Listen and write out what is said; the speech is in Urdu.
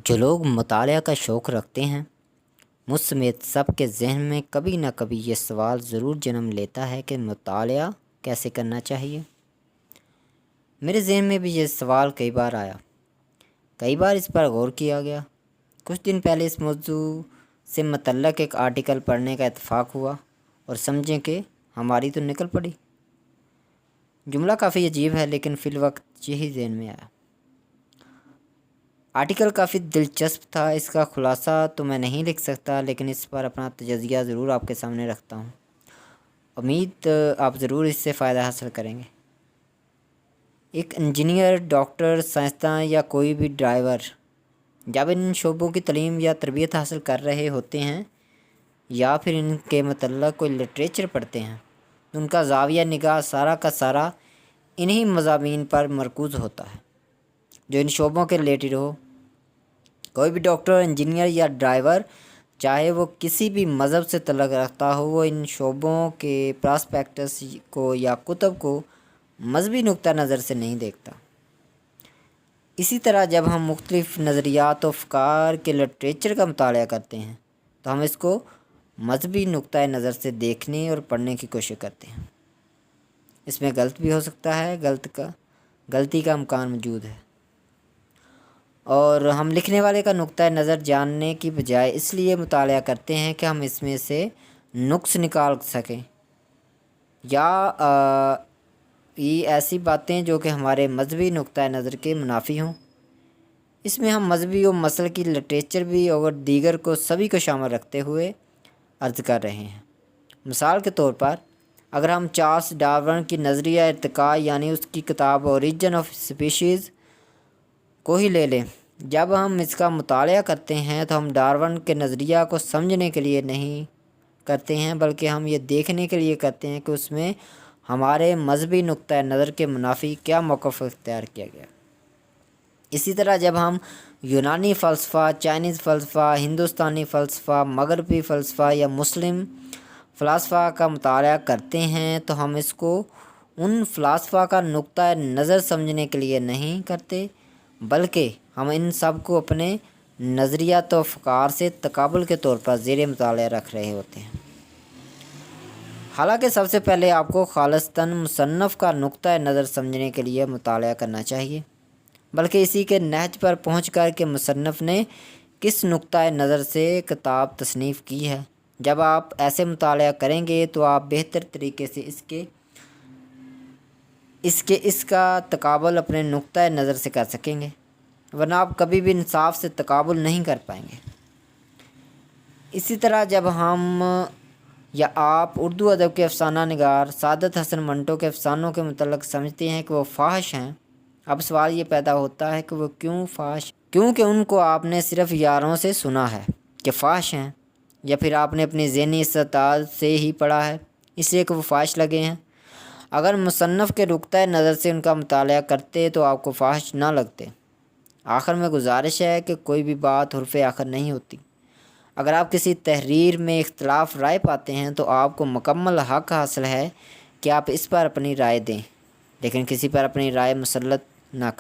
جو لوگ مطالعہ کا شوق رکھتے ہیں، مجھ سمیت سب کے ذہن میں کبھی نہ کبھی یہ سوال ضرور جنم لیتا ہے کہ مطالعہ کیسے کرنا چاہیے۔ میرے ذہن میں بھی یہ سوال کئی بار آیا، کئی بار اس پر غور کیا گیا۔ کچھ دن پہلے اس موضوع سے متعلق ایک آرٹیکل پڑھنے کا اتفاق ہوا اور سمجھیں کہ ہماری تو نکل پڑی۔ جملہ کافی عجیب ہے لیکن فی الوقت یہی ذہن میں آیا۔ آرٹیکل کافی دلچسپ تھا، اس کا خلاصہ تو میں نہیں لکھ سکتا لیکن اس پر اپنا تجزیہ ضرور آپ کے سامنے رکھتا ہوں۔ امید آپ ضرور اس سے فائدہ حاصل کریں گے۔ ایک انجینئر، ڈاکٹر، سائنسداں یا کوئی بھی ڈرائیور جب ان شعبوں کی تعلیم یا تربیت حاصل کر رہے ہوتے ہیں یا پھر ان کے متعلق کوئی لٹریچر پڑھتے ہیں تو ان کا زاویہ نگاہ سارا کا سارا انہی مضامین پر مرکوز ہوتا ہے جو ان شعبوں کے ریلیٹڈ ہو۔ کوئی بھی ڈاکٹر، انجینئر یا ڈرائیور، چاہے وہ کسی بھی مذہب سے تعلق رکھتا ہو، وہ ان شعبوں کے پراسپیکٹس کو یا کتب کو مذہبی نقطہ نظر سے نہیں دیکھتا۔ اسی طرح جب ہم مختلف نظریات و افکار کے لٹریچر کا مطالعہ کرتے ہیں تو ہم اس کو مذہبی نقطہ نظر سے دیکھنے اور پڑھنے کی کوشش کرتے ہیں۔ اس میں غلط بھی ہو سکتا ہے، غلطی کا امکان موجود ہے، اور ہم لکھنے والے کا نقطہ نظر جاننے کی بجائے اس لیے مطالعہ کرتے ہیں کہ ہم اس میں سے نقص نکال سکیں یا یہ ایسی باتیں جو کہ ہمارے مذہبی نقطہ نظر کے منافی ہوں۔ اس میں ہم مذہبی و مسلکی لٹریچر بھی اور دیگر کو سبھی کو شامل رکھتے ہوئے عرض کر رہے ہیں۔ مثال کے طور پر اگر ہم چارلس ڈارون کی نظریہ ارتقاء یعنی اس کی کتاب اوریجن آف اسپیشیز کو ہی لے لیں، جب ہم اس کا مطالعہ کرتے ہیں تو ہم ڈارون کے نظریہ کو سمجھنے کے لیے نہیں کرتے ہیں بلکہ ہم یہ دیکھنے کے لیے کرتے ہیں کہ اس میں ہمارے مذہبی نقطہ نظر کے منافی کیا موقف اختیار کیا گیا۔ اسی طرح جب ہم یونانی فلسفہ، چائنیز فلسفہ، ہندوستانی فلسفہ، مغربی فلسفہ یا مسلم فلسفہ کا مطالعہ کرتے ہیں تو ہم اس کو ان فلسفہ کا نقطہ نظر سمجھنے کے لیے نہیں کرتے بلکہ ہم ان سب کو اپنے نظریات و افکار سے تقابل کے طور پر زیر مطالعہ رکھ رہے ہوتے ہیں۔ حالانکہ سب سے پہلے آپ کو خالصتاً مصنف کا نقطہ نظر سمجھنے کے لیے مطالعہ کرنا چاہیے، بلکہ اسی کے نہج پر پہنچ کر کہ مصنف نے کس نقطہ نظر سے کتاب تصنیف کی ہے۔ جب آپ ایسے مطالعہ کریں گے تو آپ بہتر طریقے سے اس کا تقابل اپنے نقطہ نظر سے کر سکیں گے، ورنہ آپ کبھی بھی انصاف سے تقابل نہیں کر پائیں گے۔ اسی طرح جب ہم یا آپ اردو ادب کے افسانہ نگار سعادت حسن منٹو کے افسانوں کے متعلق سمجھتے ہیں کہ وہ فاحش ہیں، اب سوال یہ پیدا ہوتا ہے کہ وہ کیوں فاحش؟ کیونکہ ان کو آپ نے صرف یاروں سے سنا ہے کہ فاحش ہیں، یا پھر آپ نے اپنی ذہنی استعداد سے ہی پڑھا ہے اس لیے کہ وہ فاحش لگے ہیں۔ اگر مصنف کے نقطہ نظر سے ان کا مطالعہ کرتے تو آپ کو فاحش نہ لگتے۔ آخر میں گزارش ہے کہ کوئی بھی بات حرف آخر نہیں ہوتی۔ اگر آپ کسی تحریر میں اختلاف رائے پاتے ہیں تو آپ کو مکمل حق حاصل ہے کہ آپ اس پر اپنی رائے دیں، لیکن کسی پر اپنی رائے مسلط نہ کریں۔